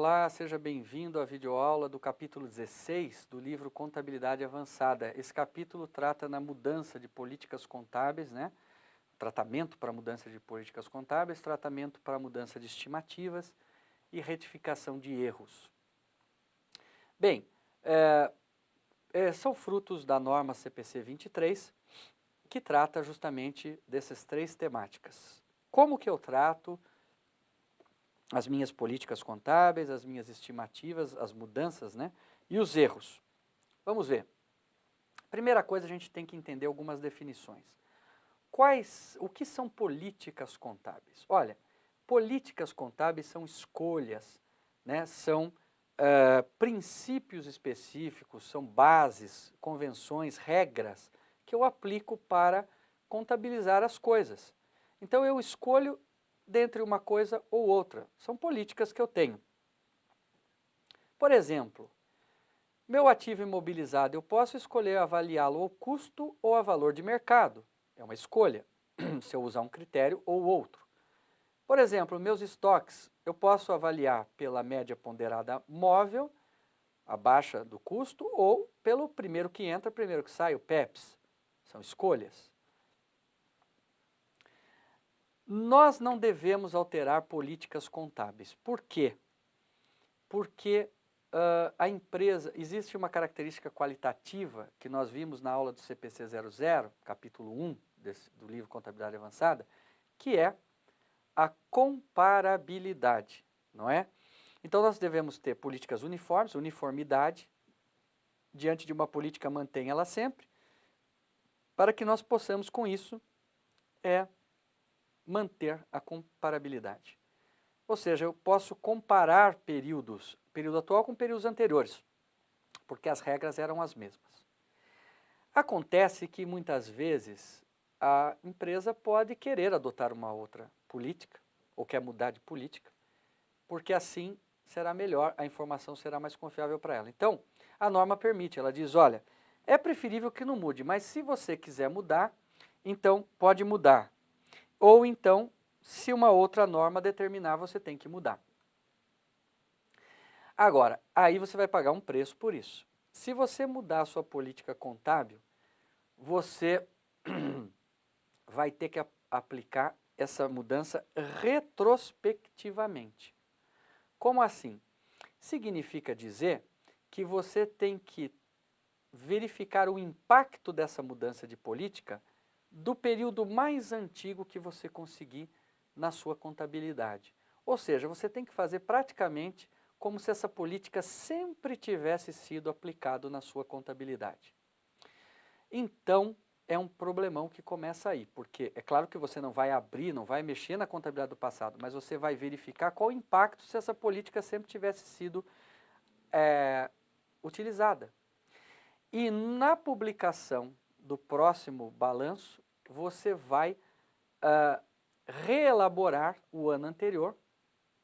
Olá, seja bem-vindo à videoaula do capítulo 16 do livro Contabilidade Avançada. Esse capítulo trata na mudança de políticas contábeis, né? Tratamento para mudança de políticas contábeis, tratamento para mudança de estimativas e retificação de erros. Bem, são frutos da norma CPC 23, que trata justamente dessas três temáticas. Como que eu trato as minhas políticas contábeis, as minhas estimativas, as mudanças, né? E os erros. Vamos ver. Primeira coisa, a gente tem que entender algumas definições. O que são políticas contábeis? Olha, políticas contábeis são escolhas, né? São princípios específicos, são bases, convenções, regras que eu aplico para contabilizar as coisas. Então eu escolho dentre uma coisa ou outra. São políticas que eu tenho. Por exemplo, meu ativo imobilizado, eu posso escolher avaliá-lo ao custo ou a valor de mercado. É uma escolha, se eu usar um critério ou outro. Por exemplo, meus estoques, eu posso avaliar pela média ponderada móvel, a baixa do custo, ou pelo primeiro que entra, primeiro que sai, o PEPs. São escolhas. Nós não devemos alterar políticas contábeis. Por quê? Porque a empresa, existe uma característica qualitativa que nós vimos na aula do CPC 00, capítulo 1 do livro Contabilidade Avançada, que é a comparabilidade, não é? Então nós devemos ter políticas uniformes, uniformidade, diante de uma política mantém ela sempre, para que nós possamos com isso manter a comparabilidade. Ou seja, eu posso comparar período atual com períodos anteriores, porque as regras eram as mesmas. Acontece que muitas vezes a empresa pode querer adotar uma outra política, ou quer mudar de política, porque assim será melhor, a informação será mais confiável para ela. Então, a norma permite, ela diz, olha, é preferível que não mude, mas se você quiser mudar, então pode mudar. Ou então, se uma outra norma determinar, você tem que mudar. Agora, aí você vai pagar um preço por isso. Se você mudar a sua política contábil, você vai ter que aplicar essa mudança retrospectivamente. Como assim? Significa dizer que você tem que verificar o impacto dessa mudança de política do período mais antigo que você conseguir na sua contabilidade. Ou seja, você tem que fazer praticamente como se essa política sempre tivesse sido aplicada na sua contabilidade. Então, é um problemão que começa aí, porque é claro que você não vai abrir, não vai mexer na contabilidade do passado, mas você vai verificar qual o impacto se essa política sempre tivesse sido utilizada. E na publicação do próximo balanço, você vai reelaborar o ano anterior,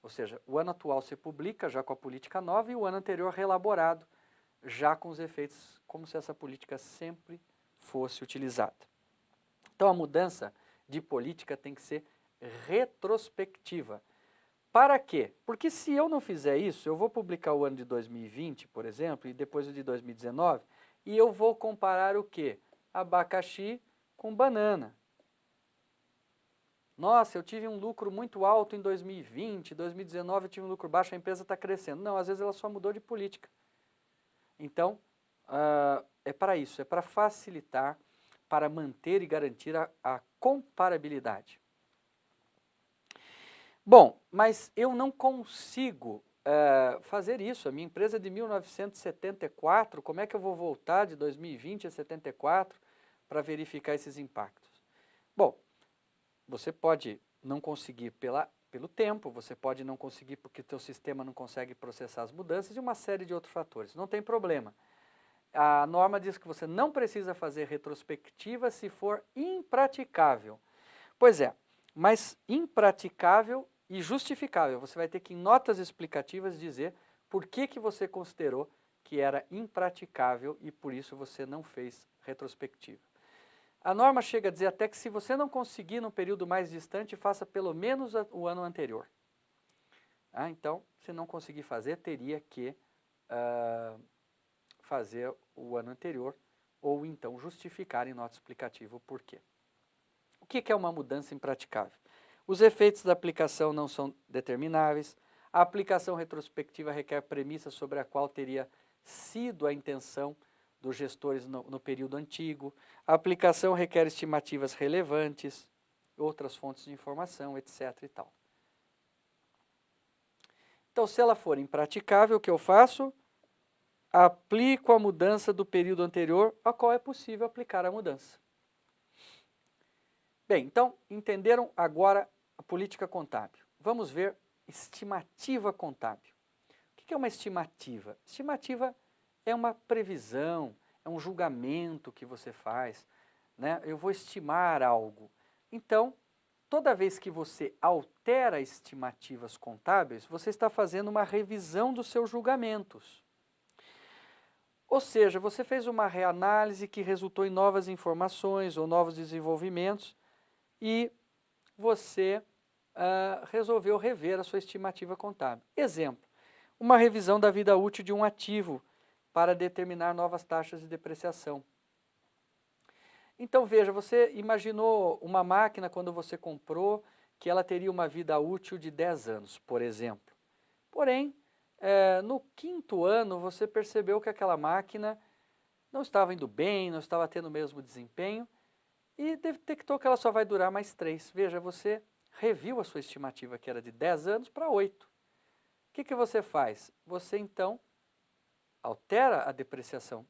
ou seja, o ano atual se publica já com a política nova e o ano anterior reelaborado, já com os efeitos como se essa política sempre fosse utilizada. Então a mudança de política tem que ser retrospectiva. Para quê? Porque se eu não fizer isso, eu vou publicar o ano de 2020, por exemplo, e depois o de 2019, e eu vou comparar o quê? Abacaxi com banana. Nossa, eu tive um lucro muito alto em 2020, 2019 eu tive um lucro baixo, a empresa está crescendo. Não, às vezes ela só mudou de política. Então, é para isso, é para facilitar, para manter e garantir a comparabilidade. Bom, mas eu não consigo fazer isso. A minha empresa é de 1974, como é que eu vou voltar de 2020 a 74 para verificar esses impactos? Bom, você pode não conseguir pelo tempo, você pode não conseguir porque o teu sistema não consegue processar as mudanças e uma série de outros fatores. Não tem problema. A norma diz que você não precisa fazer retrospectiva se for impraticável. Pois é, mas impraticável e justificável. Você vai ter que, em notas explicativas, dizer por que você considerou que era impraticável e por isso você não fez retrospectiva. A norma chega a dizer até que se você não conseguir no período mais distante, faça pelo menos o ano anterior. Ah, então, se não conseguir fazer, teria que fazer o ano anterior, ou então justificar em nota explicativa o porquê. O que é uma mudança impraticável? Os efeitos da aplicação não são determináveis, a aplicação retrospectiva requer premissa sobre a qual teria sido a intenção dos gestores no período antigo, a aplicação requer estimativas relevantes, outras fontes de informação, etc. e tal. Então, se ela for impraticável, o que eu faço? Aplico a mudança do período anterior a qual é possível aplicar a mudança. Bem, então, entenderam agora a política contábil. Vamos ver estimativa contábil. O que é uma estimativa? Estimativa é uma previsão, é um julgamento que você faz, né? Eu vou estimar algo. Então, toda vez que você altera estimativas contábeis, você está fazendo uma revisão dos seus julgamentos. Ou seja, você fez uma reanálise que resultou em novas informações ou novos desenvolvimentos e você resolveu rever a sua estimativa contábil. Exemplo, uma revisão da vida útil de um ativo para determinar novas taxas de depreciação. Então veja, você imaginou uma máquina quando você comprou que ela teria uma vida útil de 10 anos, por exemplo. Porém, no 5º ano você percebeu que aquela máquina não estava indo bem, não estava tendo o mesmo desempenho e detectou que ela só vai durar mais 3. Veja, você reviu a sua estimativa que era de 10 anos para 8. O que você faz? Você então altera a depreciação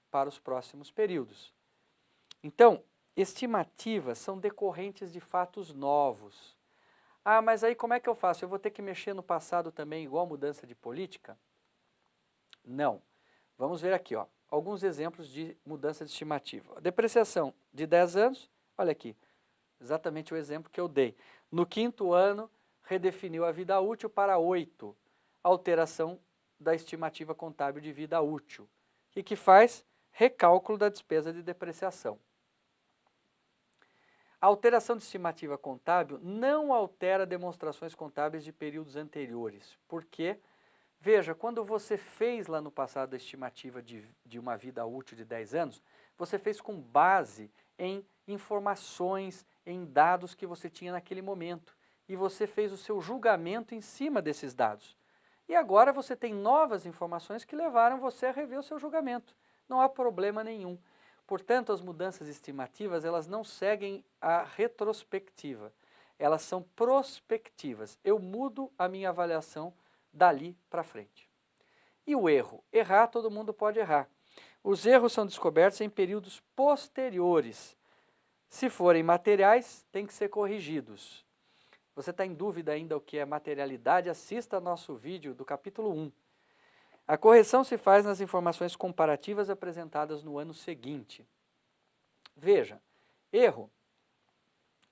para os próximos períodos. Então, estimativas são decorrentes de fatos novos. Ah, mas aí como é que eu faço? Eu vou ter que mexer no passado também, igual mudança de política? Não. Vamos ver aqui, ó, alguns exemplos de mudança de estimativa. A depreciação de 10 anos, olha aqui, exatamente o exemplo que eu dei. No 5º ano, redefiniu a vida útil para 8. Alteração da estimativa contábil de vida útil. O que faz? Recálculo da despesa de depreciação. A alteração de estimativa contábil não altera demonstrações contábeis de períodos anteriores. Por quê? Veja, quando você fez lá no passado a estimativa de uma vida útil de 10 anos, você fez com base em informações, em dados que você tinha naquele momento. E você fez o seu julgamento em cima desses dados. E agora você tem novas informações que levaram você a rever o seu julgamento. Não há problema nenhum. Portanto, as mudanças estimativas, elas não seguem a retrospectiva. Elas são prospectivas. Eu mudo a minha avaliação dali para frente. E o erro? Errar, todo mundo pode errar. Os erros são descobertos em períodos posteriores. Se forem materiais, têm que ser corrigidos. Você está em dúvida ainda o que é materialidade? Assista ao nosso vídeo do capítulo 1. A correção se faz nas informações comparativas apresentadas no ano seguinte. Veja, erro.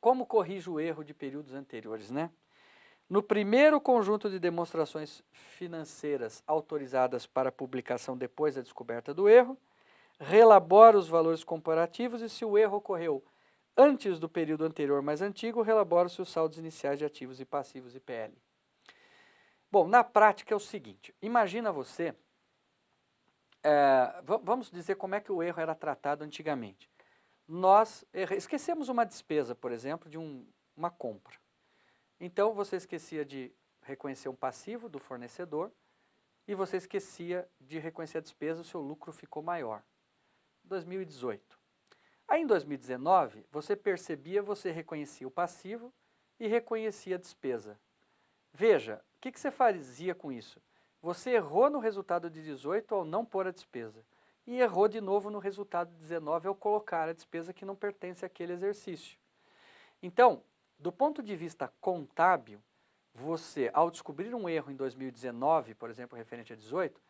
Como corrijo o erro de períodos anteriores, né? No primeiro conjunto de demonstrações financeiras autorizadas para publicação depois da descoberta do erro, relabora os valores comparativos e se o erro ocorreu antes do período anterior mais antigo, relabora-se os saldos iniciais de ativos e passivos IPL. Bom, na prática é o seguinte, imagina você, vamos dizer como é que o erro era tratado antigamente. Nós esquecemos uma despesa, por exemplo, de uma compra. Então, você esquecia de reconhecer um passivo do fornecedor e você esquecia de reconhecer a despesa, o seu lucro ficou maior. 2018. Aí, em 2019, você percebia, você reconhecia o passivo e reconhecia a despesa. Veja, o que você fazia com isso? Você errou no resultado de 18 ao não pôr a despesa e errou de novo no resultado de 19 ao colocar a despesa que não pertence àquele exercício. Então, do ponto de vista contábil, você, ao descobrir um erro em 2019, por exemplo, referente a 18,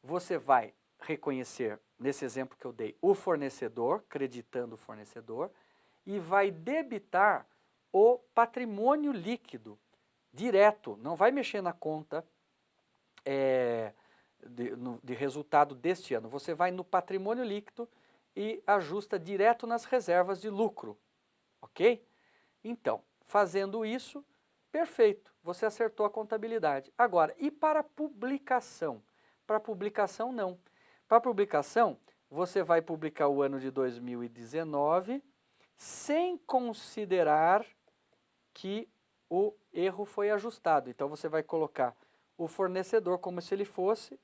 você vai reconhecer, nesse exemplo que eu dei, o fornecedor, creditando o fornecedor, e vai debitar o patrimônio líquido, direto, não vai mexer na conta de resultado deste ano. Você vai no patrimônio líquido e ajusta direto nas reservas de lucro, ok? Então, fazendo isso, perfeito, você acertou a contabilidade. Agora, e para publicação? Para publicação, não. Para publicação, você vai publicar o ano de 2019 sem considerar que o erro foi ajustado. Então, você vai colocar o fornecedor como se ele fosse,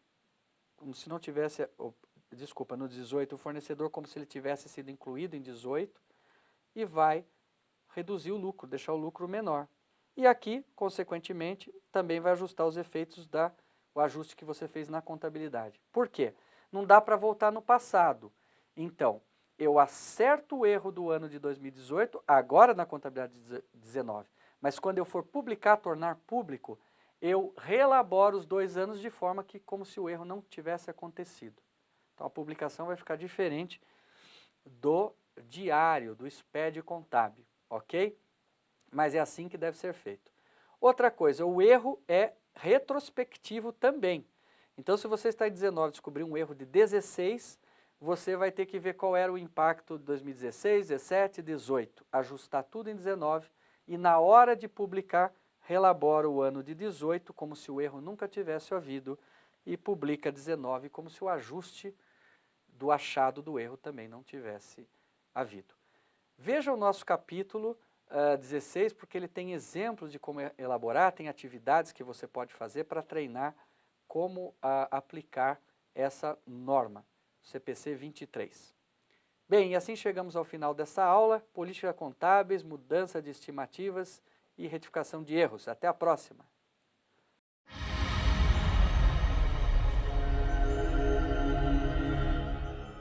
como se não tivesse, desculpa, no 18, o fornecedor como se ele tivesse sido incluído em 18 e vai reduzir o lucro, deixar o lucro menor. E aqui, consequentemente, também vai ajustar os efeitos do ajuste que você fez na contabilidade. Por quê? Não dá para voltar no passado. Então, eu acerto o erro do ano de 2018, agora na contabilidade de 19. Mas quando eu for publicar, tornar público, eu reelaboro os 2 anos de forma que como se o erro não tivesse acontecido. Então, a publicação vai ficar diferente do diário, do SPED contábil, ok? Mas é assim que deve ser feito. Outra coisa, o erro é retrospectivo também. Então, se você está em 19 e descobrir um erro de 16, você vai ter que ver qual era o impacto de 2016, 17, 18, ajustar tudo em 19 e na hora de publicar, relabora o ano de 18 como se o erro nunca tivesse havido e publica 19 como se o ajuste do achado do erro também não tivesse havido. Veja o nosso capítulo 16, porque ele tem exemplos de como elaborar, tem atividades que você pode fazer para treinar como aplicar essa norma, CPC 23. Bem, e assim chegamos ao final dessa aula, política contábeis, mudança de estimativas e retificação de erros. Até a próxima!